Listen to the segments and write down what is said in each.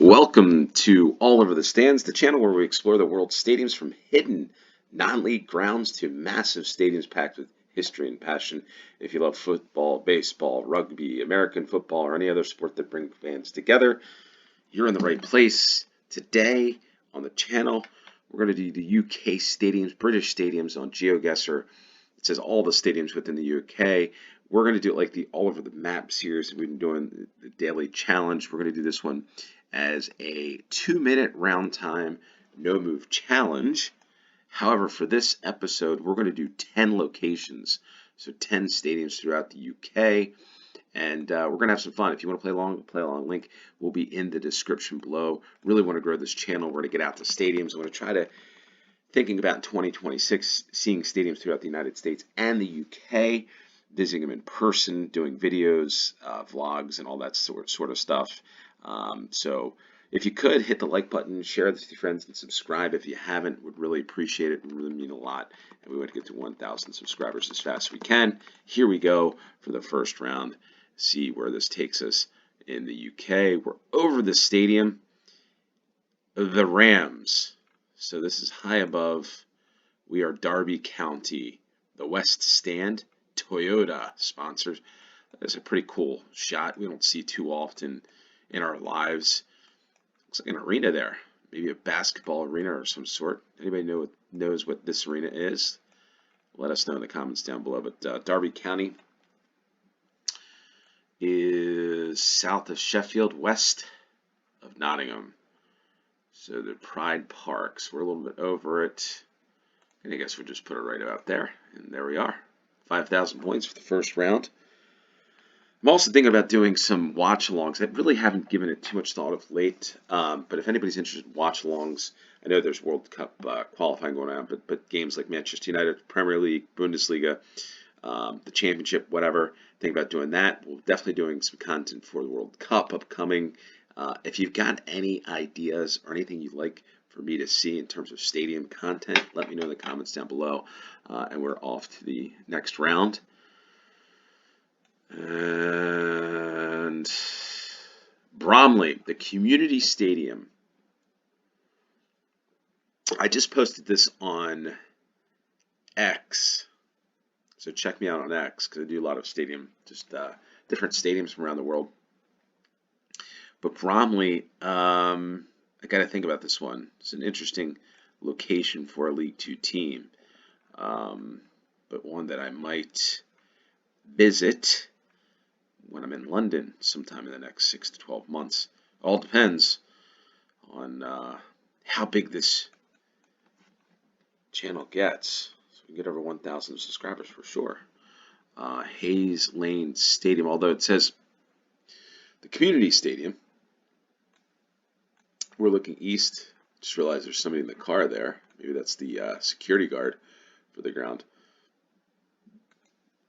Welcome to All Over the Stands, the channel where we explore the world's stadiums from hidden non-league grounds to massive stadiums packed with history and passion. If you love football, baseball, rugby, American football, or any other sport that brings fans together, you're in the right place. Today on the channel, we're going to do the UK stadiums, British stadiums on GeoGuessr. It says all the stadiums within the UK. We're going to do it like the all over the map series. We've been doing the daily challenge. We're going to do this one as a 2-minute round time no move challenge. However, for this episode, we're going to do 10 locations, so 10 stadiums throughout the UK, and we're going to have some fun. If you want to play along, link will be in the description below. Really want to grow this channel. We're going to get out to stadiums. I'm going to try to thinking about 2026, seeing stadiums throughout the United States and the UK, visiting them in person, doing videos, vlogs, and all that sort of stuff. So if you could, hit the like button, share this with your friends, and subscribe if you haven't. Would really appreciate it. It would really mean a lot. And we want to get to 1,000 subscribers as fast as we can. Here we go for the first round. See where this takes us in the UK. We're over the stadium. The Rams. So this is high above. We are Derby County. The West Stand. Toyota sponsors. That's a pretty cool shot. We don't see too often in our lives. Looks like an arena there. Maybe a basketball arena or some sort. Anybody knows what this arena is? Let us know in the comments down below. But Derby County is south of Sheffield, west of Nottingham. So the Pride Parks. We're a little bit over it. And I guess we'll just put it right about there. And there we are. 5,000 points for the first round. I'm also thinking about doing some watch-alongs. I really haven't given it too much thought of late, but if anybody's interested in watch-alongs, I know there's World Cup qualifying going on, but games like Manchester United, Premier League, Bundesliga, the Championship, whatever, think about doing that. We're definitely doing some content for the World Cup upcoming. If you've got any ideas or anything you'd like for me to see in terms of stadium content, let me know in the comments down below, and we're off to the next round. And Bromley, the community stadium. I just posted this on X, so check me out on X because I do a lot of different stadiums from around the world. But Bromley, I got to think about this one. It's an interesting location for a League Two team, but one that I might visit when I'm in London sometime in the next 6 to 12 months. All depends on how big this channel gets. So we can get over 1,000 subscribers for sure. Hayes Lane Stadium, although it says the community stadium. We're looking east. Just realized there's somebody in the car there. Maybe that's the security guard for the ground.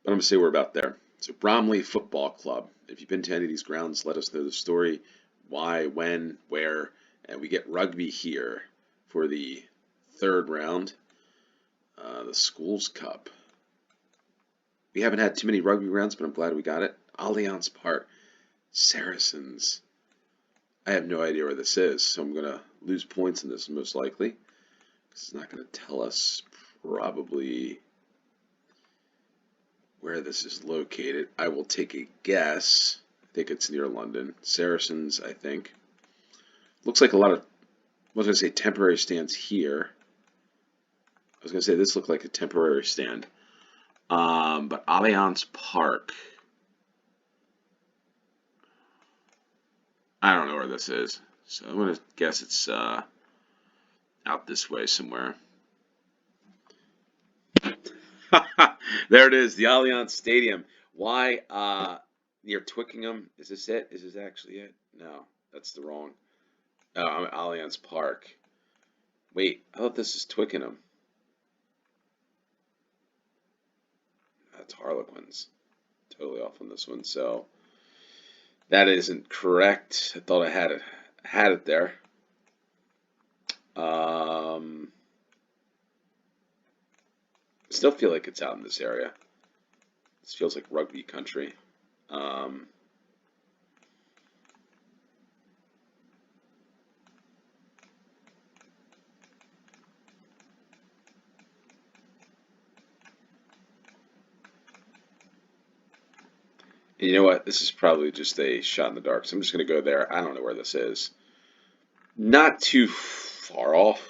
But I'm going to say we're about there. So Bromley Football Club. If you've been to any of these grounds, let us know the story. Why, when, where. And we get rugby here for the third round. The Schools Cup. We haven't had too many rugby rounds, but I'm glad we got it. Allianz Park. Saracens. I have no idea where this is, so I'm going to lose points in this most likely. It's not going to tell us probably where this is located. I will take a guess. I think it's near London. Saracens, I think. Looks like a lot of, I was going to say temporary stands here. I was going to say this looked like a temporary stand. But Allianz Park. I don't know where this is. So I'm going to guess it's out this way somewhere. There it is, the Allianz Stadium. Why near Twickenham? Is this it? Is this actually it? No, that's the wrong. I'm at Allianz Park. Wait, I thought this is Twickenham. That's Harlequins. Totally off on this one. So that isn't correct. I thought I had it there. Still feel like it's out in this area. This feels like rugby country. You know what? This is probably just a shot in the dark, so I'm just going to go there. I don't know where this is. Not too far off.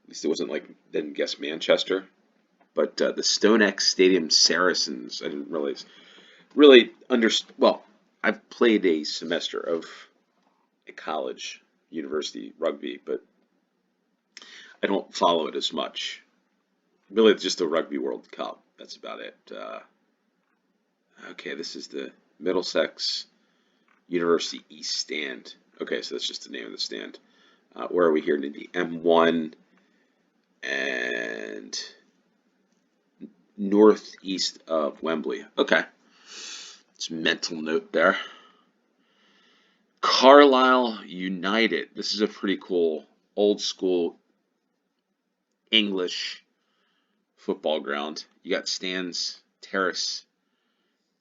At least it wasn't like, didn't guess Manchester. But the StoneX Stadium Saracens, I didn't really understand. Well, I've played a semester of a college, university rugby, but I don't follow it as much. Really, it's just the Rugby World Cup. That's about it. Okay, this is the Middlesex University East Stand. Okay, so that's just the name of the stand. Where are we here? In the M1 and northeast of Wembley. Okay, it's a mental note there. Carlisle United. This is a pretty cool old school English football ground. You got stands, terrace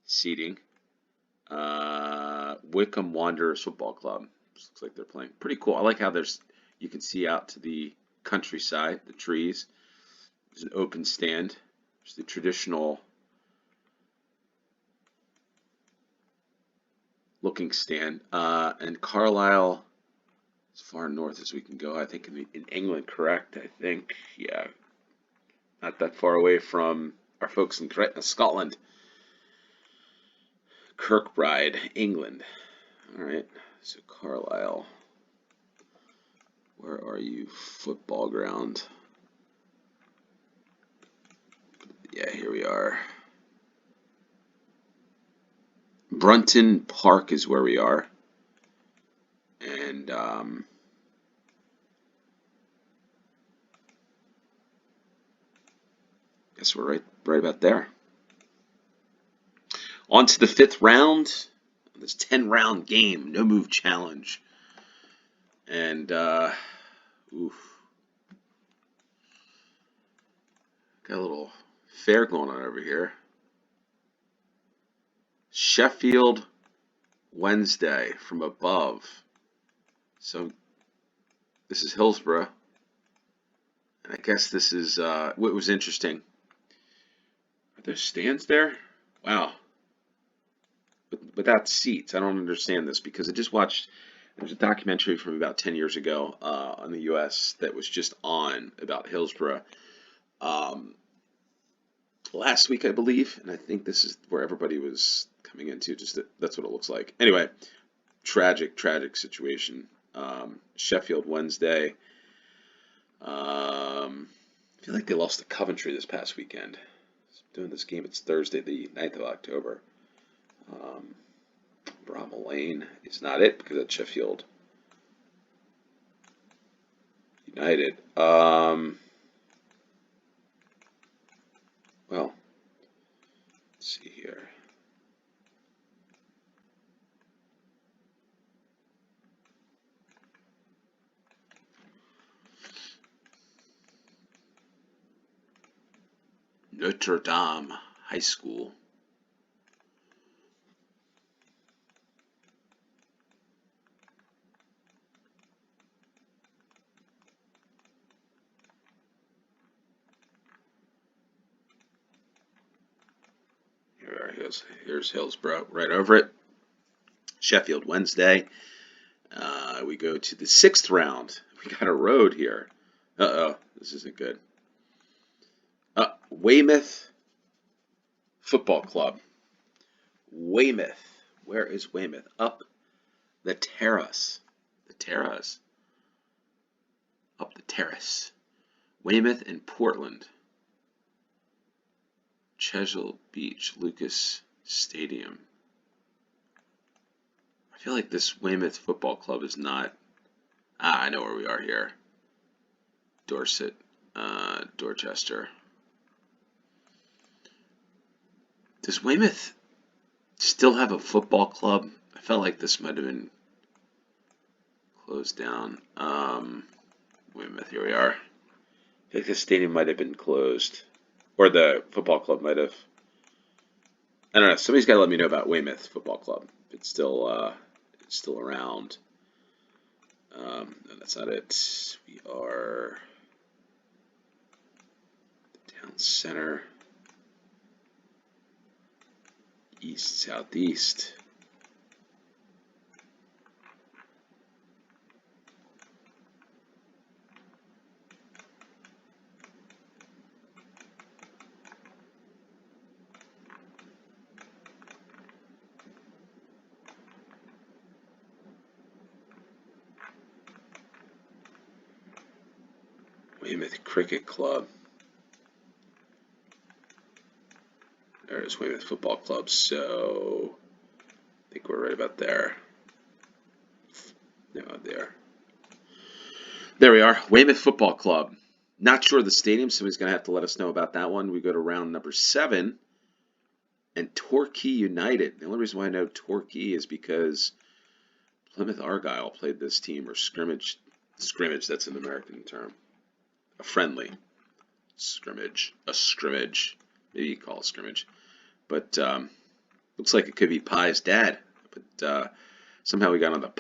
seating. Wickham Wanderers Football Club. Looks like they're playing. Pretty cool. I like how you can see out to the countryside, the trees. There's an open stand. There's the traditional looking stand. And Carlisle, as far north as we can go, I think in England, correct? I think, yeah, not that far away from our folks in Scotland. Kirkbride, England. All right, so Carlisle, where are you? Football ground. Yeah, here we are. Brunton Park is where we are. And guess we're right about there. On to the 5th round. This 10-round game, no move challenge. And oof. Got a little fair going on over here. Sheffield Wednesday from above. So this is Hillsborough. And I guess this is what was interesting. Are there stands there? Wow. Without seats. I don't understand this because I just watched, there's a documentary from about 10 years ago on the U.S. that was just on about Hillsborough last week, I believe. And I think this is where everybody was coming into. That's what it looks like. Anyway, tragic situation. Sheffield Wednesday. I feel like they lost to Coventry this past weekend. Doing this game, it's Thursday, the 9th of October. Bramall Lane is not it because it's Sheffield United. Well, let's see here. Notre Dame High School. Here's Hillsborough right over it. Sheffield Wednesday. We go to the 6th round. We got a road here. Uh-oh, this isn't good. Weymouth Football Club. Weymouth. Where is Weymouth? Up the terrace. The terrace. Up the terrace. Weymouth and Portland. Chesil Beach, Lucas Stadium. I feel like this Weymouth Football Club is not. I know where we are here. Dorset, Dorchester. Does Weymouth still have a football club? I felt like this might have been closed down. Weymouth, here we are. I think the stadium might have been closed. Or the football club might have. I don't know. Somebody's got to let me know about Weymouth Football Club. It's still around. No, that's not it. We are the town center. East, southeast. Weymouth Cricket Club. There's Weymouth Football Club, so I think we're right about there. No, there. There we are, Weymouth Football Club. Not sure of the stadium, so he's going to have to let us know about that one. We go to round number 7, and Torquay United. The only reason why I know Torquay is because Plymouth Argyle played this team, or scrimmage. Scrimmage, that's an American term. A friendly scrimmage. A scrimmage. Maybe you call it scrimmage. But looks like it could be Pi's dad. But somehow we got on the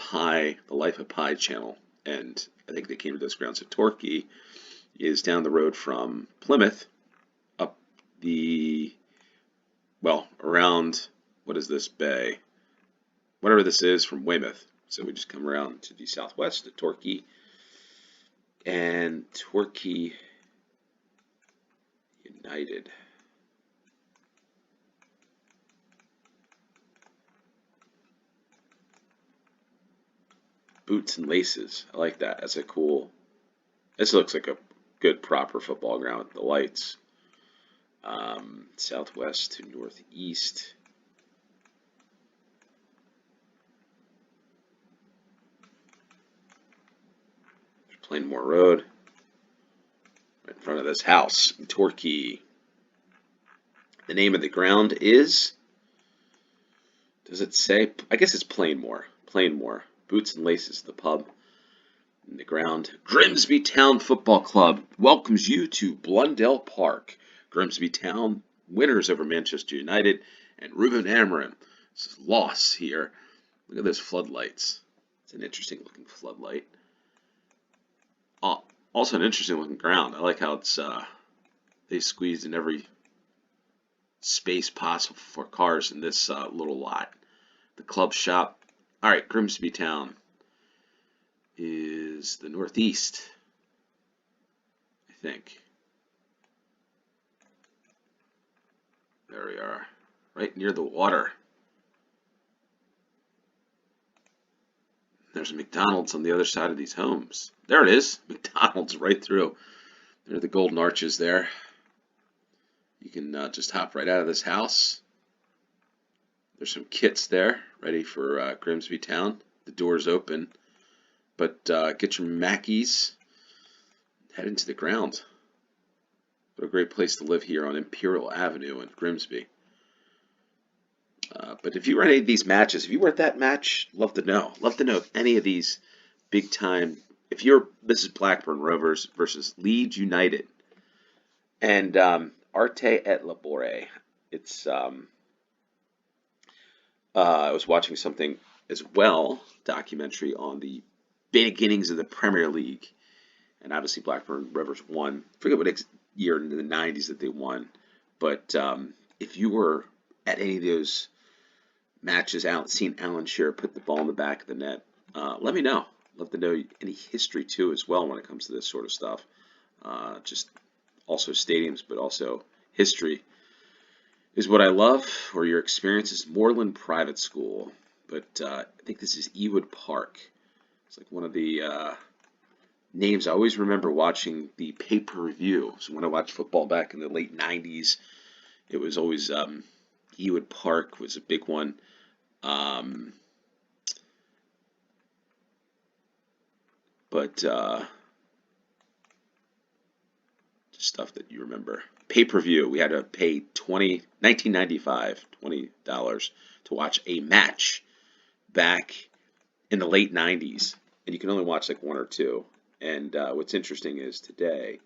Life of Pi channel, and I think they came to this ground. So Torquay is down the road from Plymouth, up the, well, around, what is this bay? Whatever this is from Weymouth. So we just come around to the southwest to Torquay. And Torquay United. Boots and laces. I like that. That's a cool. This looks like a good proper football ground with the lights. Southwest to northeast. Plainmore Road. Right in front of this house in Torquay. The name of the ground is. Does it say? I guess it's Plainmore. Plainmore. Boots and Laces, the pub. In the ground. Grimsby Town Football Club welcomes you to Blundell Park. Grimsby Town winners over Manchester United and Ruben Amorim. This is loss here. Look at those floodlights. It's an interesting looking floodlight. Also an interesting looking ground. I like how it's they squeezed in every space possible for cars in this little lot. The club shop. All right, Grimsby Town is the northeast, I think. There we are, right near the water. There's a McDonald's on the other side of these homes. There it is, McDonald's right through. There are the golden arches there. You can just hop right out of this house. There's some kits there, ready for Grimsby Town. The door's open, but get your Mackies, head into the ground. What a great place to live here on Imperial Avenue in Grimsby. But if you were at any of these matches, if you were at that match, love to know. Love to know if any of these big time. This is Blackburn Rovers versus Leeds United, and Arte et Labore. It's I was watching something as well, documentary on the beginnings of the Premier League, and obviously Blackburn Rovers won. I forget what year in the 90s that they won, but if you were at any of those matches out, seen Alan Shearer put the ball in the back of the net, let me know. Love to know any history too as well when it comes to this sort of stuff. Just also stadiums, but also history is what I love, or your experience is Moreland Private School. But I think this is Ewood Park. It's like one of the names I always remember watching the pay-per-view. So when I watched football back in the late 90s, it was always Ewood Park was a big one. But just stuff that you remember. Pay-per-view, we had to pay $19.95, $20 to watch a match back in the late 90s. And you can only watch like one or two. And what's interesting is today,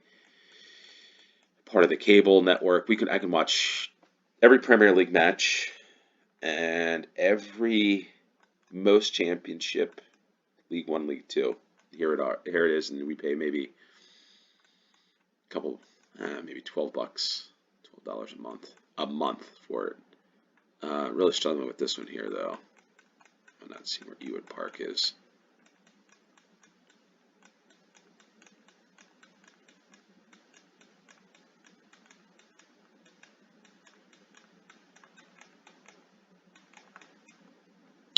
part of the cable network, I can watch every Premier League match and every most championship, League One, League Two. Here it is, and we pay maybe a couple, maybe $12 a month for it. Really struggling with this one here, though. I'm not seeing where Ewood Park is.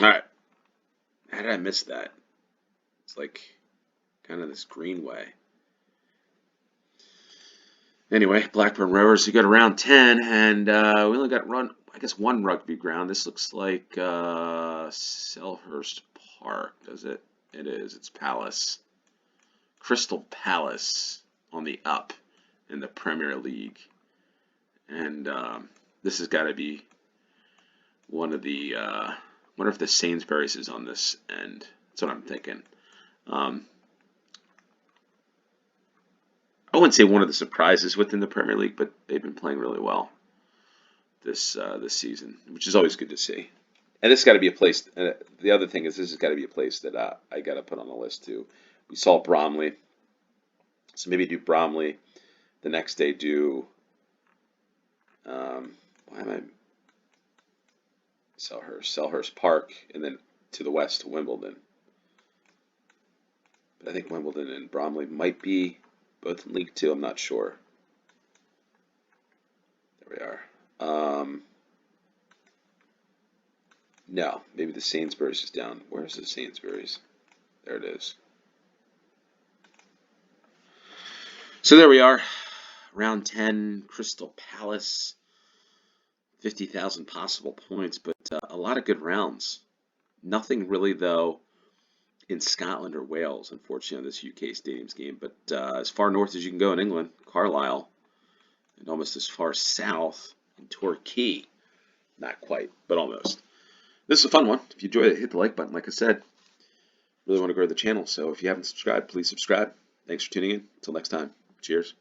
All right. How did I miss that? It's like kind of this greenway. Anyway, Blackburn Rovers, you got around 10, and we only got I guess one rugby ground. This looks like Selhurst Park, does it? It is. It's Palace. Crystal Palace on the up in the Premier League. And this has got to be one of the, wonder if the Sainsbury's is on this end. That's what I'm thinking. Um, I wouldn't say one of the surprises within the Premier League, but they've been playing really well this season, which is always good to see. And this got to be a place. The other thing is, this has got to be a place that I got to put on the list too. We saw Bromley, so maybe do Bromley. The next day do. Why am I Selhurst Park, and then to the west to Wimbledon. But I think Wimbledon and Bromley might be both in League Two. I'm not sure. There we are. No, maybe the Sainsbury's is down. Where's the Sainsbury's? There it is. So there we are. Round 10, Crystal Palace. 50,000 possible points, but a lot of good rounds. Nothing really, though, in Scotland or Wales, unfortunately, on this UK Stadiums game. But as far north as you can go in England, Carlisle, and almost as far south in Torquay. Not quite, but almost. This is a fun one. If you enjoyed it, hit the like button. Like I said, really want to grow the channel. So if you haven't subscribed, please subscribe. Thanks for tuning in. Until next time, cheers.